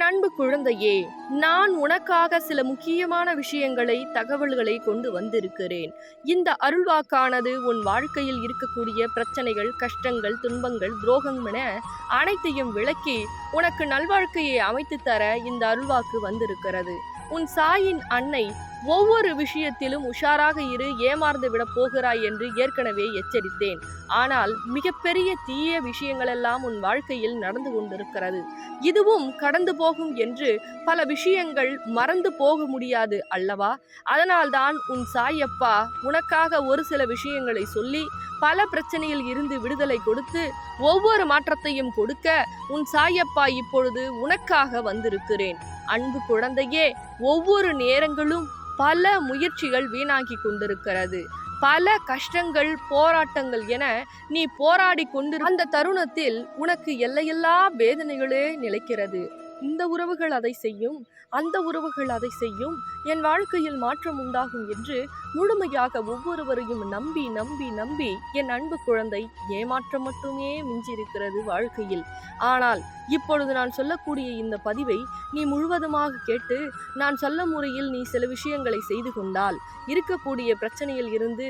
அன்பு குழந்தையே, நான் உனக்காக சில முக்கியமான விஷயங்களை, தகவல்களை கொண்டு வந்திருக்கிறேன். இந்த அருள்வாக்கானது உன் வாழ்க்கையில் இருக்கக்கூடிய பிரச்சனைகள், கஷ்டங்கள், துன்பங்கள், துரோகம் என அனைத்தையும் விளக்கி உனக்கு நல்வாழ்க்கையை அமைத்து தர இந்த அருள்வாக்கு வந்திருக்கிறது. உன் சாயின் அன்னை ஒவ்வொரு விஷயத்திலும் உஷாராக இரு, ஏமாந்து விட போகிறாய் என்று ஏற்கனவே எச்சரித்தேன். ஆனால் மிகப்பெரிய தீய விஷயங்களெல்லாம் உன் வாழ்க்கையில் நடந்து கொண்டிருக்கிறது. இதுவும் கடந்து போகும் என்று பல விஷயங்கள் மறந்து போக முடியாது அல்லவா? அதனால்தான் உன் சாயப்பா உனக்காக ஒரு சில விஷயங்களை சொல்லி பல பிரச்சனையில் இருந்து விடுதலை கொடுத்து ஒவ்வொரு மாற்றத்தையும் கொடுக்க உன் சாயப்பா இப்பொழுது உனக்காக வந்திருக்கிறேன். அன்பு குழந்தையே, ஒவ்வொரு நேரங்களும் பல முயற்சிகள் வீணாகி கொண்டிருக்கிறது. பல கஷ்டங்கள், போராட்டங்கள் என நீ போராடி கொண்டு அந்த தருணத்தில் உனக்கு எல்லையில்லா வேதனைகளே நிலைக்கிறது. இந்த உறவுகள் அதை செய்யும், அந்த உறவுகள் அதை செய்யும், என் வாழ்க்கையில் மாற்றம் உண்டாகும் என்று முழுமையாக ஒவ்வொருவரையும் நம்பி நம்பி நம்பி என் அன்பு குழந்தை ஏமாற்றம் மட்டுமே மிஞ்சிருக்கிறது வாழ்க்கையில். ஆனால் இப்பொழுது நான் சொல்லக்கூடிய இந்த பதிவை நீ முழுவதுமாக கேட்டு நான் சொல்ல முறையில் நீ சில விஷயங்களை செய்து கொண்டால் இருக்கக்கூடிய பிரச்சனையில் இருந்து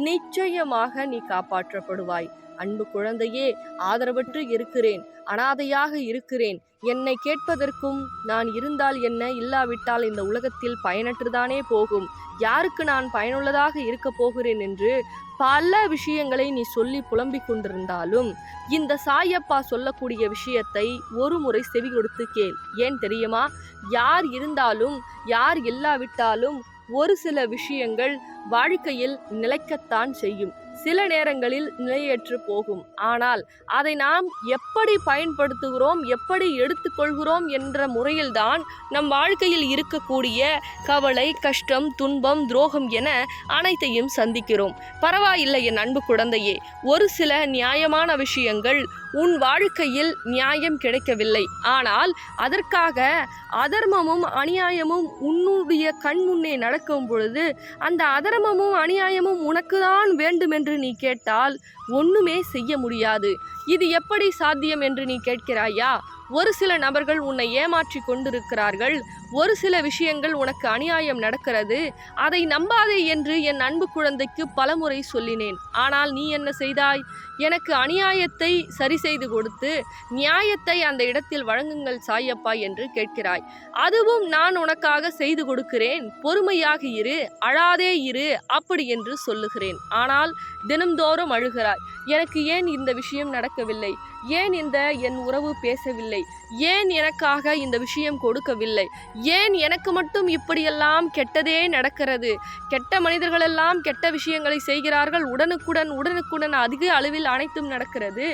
நிச்சயமாக நீ காப்பாற்றப்படுவாய். அன்பு குழந்தையே, ஆதரவற்று இருக்கிறேன், அனாதையாக இருக்கிறேன், என்னை கேட்பதற்கும் நான் இருந்தால் என்ன, இல்லாவிட்டால் இந்த உலகத்தில் பயனற்றுதானே போகும், யாருக்கு நான் பயனுள்ளதாக இருக்க போகிறேன் என்று பல விஷயங்களை நீ சொல்லி புலம்பிக் கொண்டிருந்தாலும் இந்த சாயப்பா சொல்லக்கூடிய விஷயத்தை ஒரு முறை செவி கொடுத்து கேள். ஏன் தெரியுமா? யார் இருந்தாலும் யார் இல்லாவிட்டாலும் ஒரு சில விஷயங்கள் வாழ்க்கையில் நிலைக்கத்தான் செய்யும். சில நேரங்களில் நிலையற்று போகும். ஆனால் அதை நாம் எப்படி பயன்படுத்துகிறோம், எப்படி எடுத்துக்கொள்கிறோம் என்ற முறையில்தான் நம் வாழ்க்கையில் இருக்கக்கூடிய கவலை, கஷ்டம், துன்பம், துரோகம் என அனைத்தையும் சந்திக்கிறோம். பரவாயில்லை என் அன்பு குழந்தையே, ஒரு சில நியாயமான விஷயங்கள் உன் வாழ்க்கையில் நியாயம் கிடைக்கவில்லை. ஆனால் அதற்காக அதர்மமும் அநியாயமும் உன்னுடைய கண் முன்னே நடக்கும் பொழுது அந்த அதர்மமும் அநியாயமும் உனக்கு தான் வேண்டும் என்று நீ கேட்டால் ஒண்ணுமே செய்ய முடியாது. இது எப்படி சாத்தியம் என்று நீ கேட்கிறாயா? ஒரு சில நபர்கள் உன்னை ஏமாற்றி கொண்டிருக்கிறார்கள். ஒரு சில விஷயங்கள் உனக்கு அநியாயம் நடக்கிறது, அதை நம்பாதே என்று என் அன்பு குழந்தைக்கு பலமுறை சொல்லினேன். ஆனால் நீ என்ன செய்தாய்? எனக்கு அநியாயத்தை சரி செய்து கொடுத்து நியாயத்தை அந்த இடத்தில் வழங்குங்கள் சாயப்பா என்று கேட்கிறாய். அதுவும் நான் உனக்காக செய்து கொடுக்கிறேன், பொறுமையாக இரு, அழாதே இரு அப்படி என்று சொல்லுகிறேன். ஆனால் தினம்தோறும் அழுகிறாய். எனக்கு ஏன் இந்த விஷயம் நடக்கவில்லை, ஏன் என் உறவு பேசவில்லை, ஏன் எனக்காக இந்த விஷயம் கொடுக்கவில்லை, ஏன் எனக்கு மட்டும் இப்படியெல்லாம் கெட்டதே நடக்கிறது, கெட்ட மனிதர்களெல்லாம் கெட்ட விஷயங்களை செய்கிறார்கள், உடனுக்குடன் அதிக அளவில் அனைத்தும் நடக்கிறது,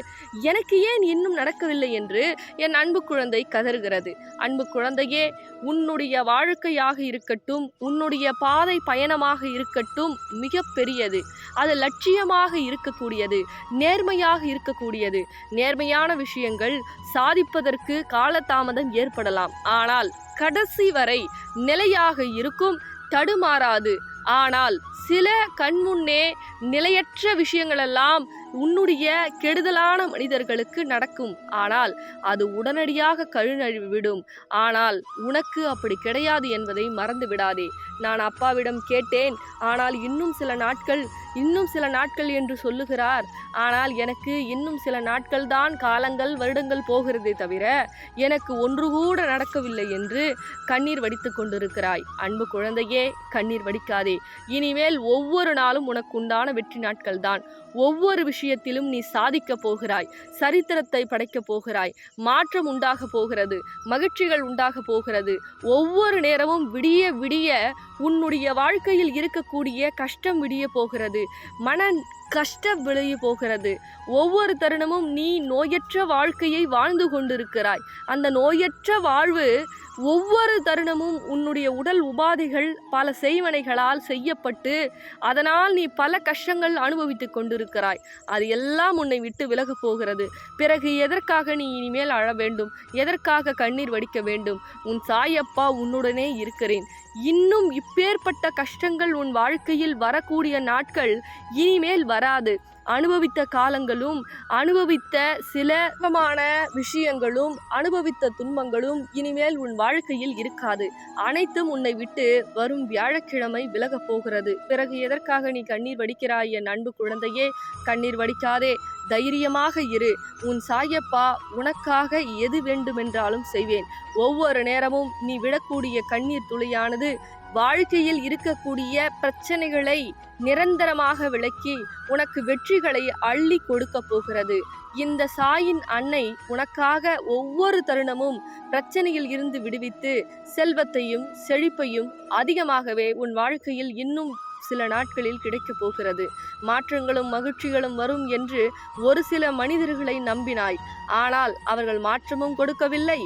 எனக்கு ஏன் இன்னும் நடக்கவில்லை என்று என் அன்பு குழந்தை கதறுகிறது. அன்பு குழந்தையே, உன்னுடைய வாழ்க்கையாக இருக்கட்டும், உன்னுடைய பாதை பயணமாக இருக்கட்டும், மிக பெரியது. அது லட்சியமாக இருக்கக்கூடியது, நேர்மையாக இருக்கக்கூடியது. நேர்மையான விஷயங்கள் சாதிப்பதற்கு காலதாமதம் ஏற்படலாம், ஆனால் கடைசி வரை நிலையாக இருக்கும், தடுமாறாது. ஆனால் சில கண்முன்னே நிலையற்ற விஷயங்களெல்லாம் உன்னுடைய கெடுதலான மனிதர்களுக்கு நடக்கும். ஆனால் அது உடனடியாக கழுநழிவிடும். ஆனால் உனக்கு அப்படி கிடையாது என்பதை மறந்து விடாதே. நான் அப்பாவிடம் கேட்டேன், ஆனால் இன்னும் சில நாட்கள் என்று சொல்லுகிறார். ஆனால் எனக்கு இன்னும் சில நாட்கள் தான், காலங்கள் வருடங்கள் போகிறதே தவிர எனக்கு ஒன்று கூட நடக்கவில்லை என்று கண்ணீர் வடித்து கொண்டிருக்கிறாய். அன்பு குழந்தையே, கண்ணீர் வடிக்காதே. இனிமேல் ஒவ்வொரு நாளும் உனக்கு உண்டான வெற்றி நாட்கள் தான். ஒவ்வொரு விஷயத்திலும் நீ சாதிக்க போகிறாய், சரித்திரத்தை படைக்க போகிறாய், மாற்றம் உண்டாக போகிறது, மகிழ்ச்சிகள் உண்டாக போகிறது. ஒவ்வொரு நேரமும் விடிய விடிய உன்னுடைய வாழ்க்கையில் இருக்கக்கூடிய கஷ்டம் விடிய போகிறது, மன கஷ்டம் விளைய போகிறது. ஒவ்வொரு தருணமும் நீ நோயற்ற வாழ்க்கையை வாழ்ந்து கொண்டிருக்கிறாய். அந்த நோயற்ற வாழ்வு ஒவ்வொரு தருணமும் உன்னுடைய உடல் உபாதைகள் பல செய்வனைகளால் செய்யப்பட்டு அதனால் நீ பல கஷ்டங்கள் அனுபவித்து கொண்டிருக்கிறாய். அது எல்லாம் உன்னை விட்டு விலக போகிறது. பிறகு எதற்காக நீ இனிமேல் அழ வேண்டும், எதற்காக கண்ணீர் வடிக்க வேண்டும்? உன் சாயப்பா உன்னுடனே இருக்கிறேன். இன்னும் இப்பேற்பட்ட கஷ்டங்கள் உன் வாழ்க்கையில் வரக்கூடிய நாட்கள் இனிமேல் வராது. அனுபவித்த காலங்களும் அனுபவித்த சில விஷயங்களும் அனுபவித்த துன்பங்களும் இனிமேல் உன் வாழ்க்கையில் இருக்காது. அனைத்தும் உன்னை விட்டு வரும் வியாழக்கிழமை விலகப் போகிறது. பிறகு எதற்காக நீ கண்ணீர் வடிக்கிறாய் என் அன்பு குழந்தையே? கண்ணீர் வடிக்காதே, தைரியமாக இரு. உன் சாயப்பா உனக்காக எது வேண்டுமென்றாலும் செய்வேன். ஒவ்வொரு நேரமும் நீ விடக்கூடிய கண்ணீர் துளியானது வாழ்க்கையில் இருக்கக்கூடிய பிரச்சனைகளை நிரந்தரமாக விளக்கி உனக்கு வெற்றிகளை அள்ளி கொடுக்க போகிறது. இந்த சாயின் அன்னை உனக்காக ஒவ்வொரு தருணமும் பிரச்சனையில் இருந்து விடுவித்து செல்வத்தையும் செழிப்பையும் அதிகமாகவே உன் வாழ்க்கையில் இன்னும் சில நாட்களில் கிடைக்கப் போகிறது. மாற்றங்களும் மகிழ்ச்சிகளும் வரும் என்று ஒரு சில மனிதர்களை நம்பினாய். ஆனால் அவர்கள் மாற்றமும் கொடுக்கவில்லை,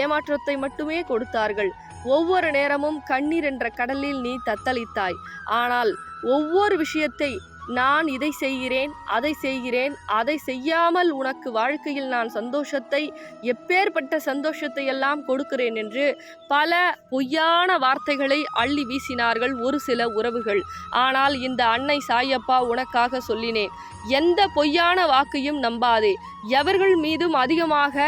ஏமாற்றத்தை மட்டுமே கொடுத்தார்கள். ஒவ்வொரு நேரமும் கண்ணீர் என்ற கடலில் நீ தத்தளித்தாய். ஆனால் ஒவ்வொரு விஷயத்தை நான் இதை செய்கிறேன், அதை செய்கிறேன், அதை செய்யாமல் உனக்கு வாழ்க்கையில் நான் சந்தோஷத்தை, எப்பேற்பட்ட சந்தோஷத்தை எல்லாம் கொடுக்கிறேன் என்று பல பொய்யான வார்த்தைகளை அள்ளி வீசினார்கள் ஒரு சில உறவுகள். ஆனால் இந்த அன்னை சாயப்பா உனக்காக சொல்லினேன், எந்த பொய்யான வாக்கையும் நம்பாதே. எவர்கள் மீதும் அதிகமாக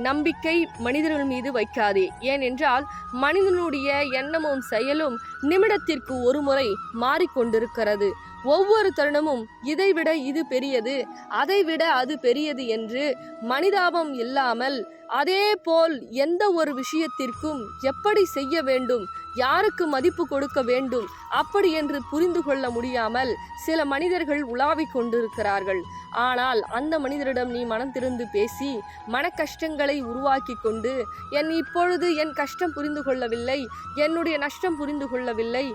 நம்பிக்கை மனிதர்கள் மீது வைக்காதே. ஏனென்றால் மனிதனுடைய எண்ணமும் செயலும் நிமிடத்திற்கு ஒரு முறை மாறிக்கொண்டிருக்கிறது. ஒவ்வொரு தருணமும் இதைவிட இது பெரியது, அதைவிட அது பெரியது என்று மனிதாபம் இல்லாமல், அதே போல் எந்த ஒரு விஷயத்திற்கும் எப்படி செய்ய வேண்டும், யாருக்கு மதிப்பு கொடுக்க வேண்டும் அப்படி என்று புரிந்து கொள்ள முடியாமல் சில மனிதர்கள் உலாவிக் கொண்டிருக்கிறார்கள். ஆனால் அந்த மனிதரிடம் நீ மனம் திறந்து பேசி மன கஷ்டங்களை உருவாக்கி கொண்டு, இப்பொழுது என் கஷ்டம் புரிந்து கொள்ளவில்லை, என்னுடைய நஷ்டம் புரிந்து கொள்ளவில்லை,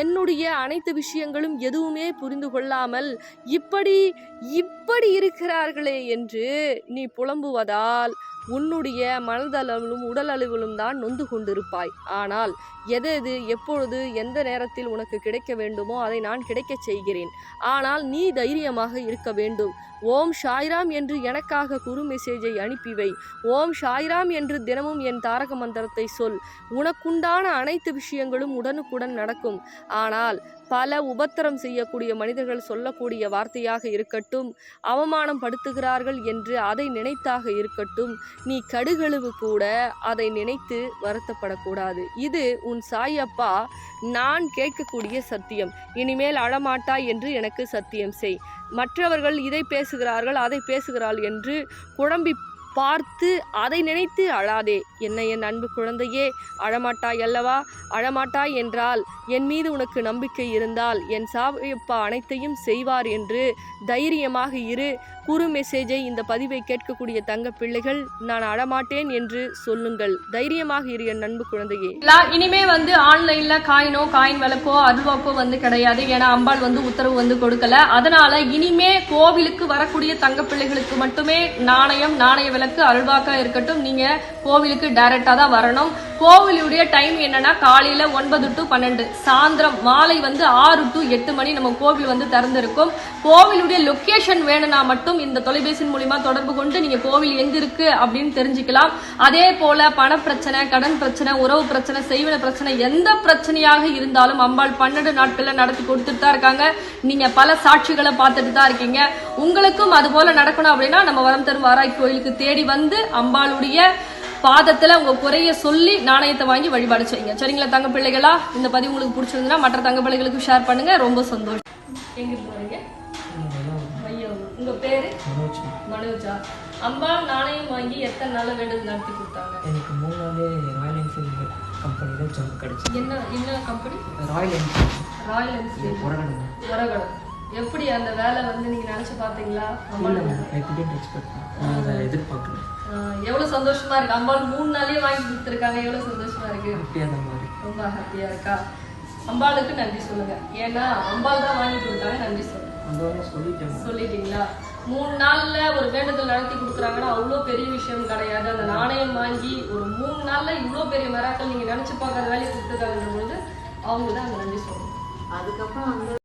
என்னுடைய அனைத்து விஷயங்களும் எதுவுமே புரிந்து கொள்ளாமல் இப்படி இருக்கிறார்களே என்று நீ புலம்புவதால் உன்னுடைய மனதளவிலும் உடல் அளவிலும் தான் நொந்து கொண்டிருப்பாய். ஆனால் எது எப்பொழுது எந்த நேரத்தில் உனக்கு கிடைக்க வேண்டுமோ அதை நான் கிடைக்கச் செய்கிறேன். ஆனால் நீ தைரியமாக இருக்க வேண்டும். ஓம் சாய்ராம் என்று எனக்காக குரு மெசேஜை அனுப்பிவை. ஓம் சாய்ராம் என்று தினமும் என் தாரக மந்திரத்தை சொல். உனக்குண்டான அனைத்து விஷயங்களும் உடனுக்குடன் நடக்கும். ஆனால் பல உபத்திரம் செய்யக்கூடிய மனிதர்கள் சொல்லக்கூடிய வார்த்தையாக இருக்கட்டும், அவமானம் படுத்துகிறார்கள் என்று அதை நினைத்தாக இருக்கட்டும், நீ கடுகளவு கூட அதை நினைத்து வருத்தப்படக்கூடாது. இது உன் சாயப்பா நான் கேட்கக்கூடிய சத்தியம். இனிமேல் அழமாட்டாய் என்று எனக்கு சத்தியம் செய். மற்றவர்கள் இதை பேசுகிறார்கள், அதை பேசுகிறாள் என்று குழம்பி பார்த்து அதை நினைத்து அழாதே. என்ன என் அன்பு குழந்தையே, அழமாட்டாய் அல்லவா? அழமாட்டாய் என்றால் என் மீது உனக்கு நம்பிக்கை இருந்தால் என் சாயப்பா அனைத்தையும் செய்வார் என்று தைரியமாக இரு. குரு மெசேஜை இந்த பதிவை கேட்கக்கூடிய தங்க பிள்ளைகள், நான் அழமாட்டேன் என்று சொல்லுங்கள். தைரியமாக இரு என் அன்பு குழந்தையே. இனிமே ஆன்லைன்ல காயின் விளக்கோ அருள்வாக்கோ கிடையாது. ஏன்னா அம்பாள் உத்தரவு கொடுக்கல. அதனால இனிமே கோவிலுக்கு வரக்கூடிய தங்க பிள்ளைகளுக்கு மட்டுமே நாணய விளக்கு அருள்வாக்கா இருக்கட்டும். நீங்க கோவிலுக்கு டைரக்டா தான் வரணும். கோவிலுடைய டைம் என்னன்னா காலையில 9 to 12, சாயந்திரம் மாலை 6 to 8 மணி நம்ம கோவில் திறந்திருக்கும். கோவிலுடைய லொகேஷன் வேணும்னா மட்டும் இந்த தொலைபேசி மூலமா தொடர்பு கொண்டு நீங்க கோவில் எங்க இருக்கு அப்படின்னு தெரிஞ்சுக்கலாம். அதே போல பண பிரச்சனை, கடன் பிரச்சனை, உறவு பிரச்சனை, செய்வன பிரச்சனை, எந்த பிரச்சனையாக இருந்தாலும் அம்பாள் 12 நாட்கள்ல நடத்தி கொடுத்துட்டு தான் இருக்காங்க. நீங்க பல சாட்சிகளை பார்த்துட்டு தான் இருக்கீங்க. உங்களுக்கும் அது போல நடக்கணும் அப்படின்னா நம்ம வரம் தரும் வாராய் கோயிலுக்கு தேடி அம்பாளுடைய பாதத்துல உங்க குறைய சொல்லி நாணயத்தை வாங்கி வழிபாடு செய்யுங்க. சரிங்களா தங்க பிள்ளைகளா? இந்த பதிவு உங்களுக்கு பிடிச்சிருந்தா மற்ற தங்க பிள்ளைகளுக்கு ஷேர் பண்ணுங்க. ரொம்ப சந்தோஷம். எங்க போறீங்க? உங்க பேரு? மனோஜா. அம்பாள் நாணயம் வாங்கி எத்தனை நாள் வேண்டது நடத்தி கொடுத்தாங்க? எனக்கு 3 நாளே ராயல் என்ஃபீல்டு கம்பெனில ஜாப் கிடைச்சு. என்ன கம்பெனி? Royal Enfield Uragadam. எப்படி அந்த வேலை நீங்க நினைச்சு பாத்தீங்களா? எதிர்பார்க்கல. எவ்வளவு சந்தோஷமா இருக்கு. அம்பாள் 3 நாளே வாங்கி கொடுத்துருக்காங்க. எவ்வளவு சந்தோஷமா இருக்கு. ரொம்ப ஹாப்பியா இருக்கா? அம்பாளுக்கு நன்றி சொல்லுங்க. ஏன்னா அம்பாள் தான் வாங்கி கொடுத்தாங்க. நன்றி சொல்லுங்க. சொல்லிட்டீங்களா? 3 நாள்ல ஒரு வேண்டுதல் நடத்தி கொடுக்குறாங்கன்னா அவ்வளோ பெரிய விஷயம் கிடையாது. அந்த நாணயம் வாங்கி ஒரு 3 நாள்ல இவ்வளோ பெரிய மராக்கள் நீங்க நினைச்சு பார்க்காத வேலையை கொடுத்துருக்காங்கன்ற பொழுது அவங்க தான் அங்க நன்றி சொல்லணும். அதுக்கப்புறம்